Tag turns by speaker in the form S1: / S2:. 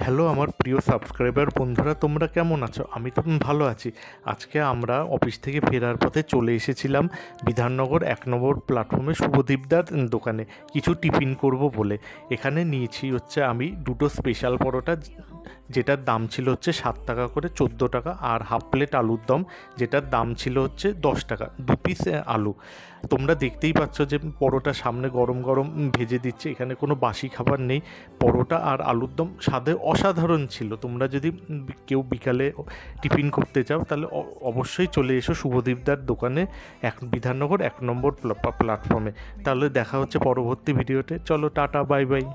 S1: Hello আমার প্রিয় subscriber বন্ধুরা, তোমরা কেমন আছো? আমি তো ভালো আছি। আজকে আমরা অফিস থেকে ফেরার পথে চলে এসেছিলাম বিধাননগর 1 নম্বর প্ল্যাটফর্মে শুভদীপদার দোকানে কিছু টিফিন করব বলে। এখানে নিয়েছি হচ্ছে আমি দুটো স্পেশাল পরোটা, যেটার দাম ছিল হচ্ছে 7 টাকা করে, 14 টাকা, আর হাফ প্লেট আলুর দম, যেটার দাম ছিল হচ্ছে 10 টাকা, 2 পিস আলু। তোমরা দেখতেই পাচ্ছ যে পরোটা সামনে গরম গরম ভেজে দিচ্ছে। এখানে কোনো বাসি খাবার নেই। পরোটা আর আলুর দম স্বাদে অসাধারণ ছিল। তোমরা যদি কেউ বিকালে টিফিন করতে চাও তাহলে অবশ্যই চলে এসো শুভদীপদার দোকানে, বিধাননগর 1 নম্বর প্ল্যাটফর্মে। তাহলে দেখা হচ্ছে পরবর্তী ভিডিওতে। চলো, টাটা, বাই বাই।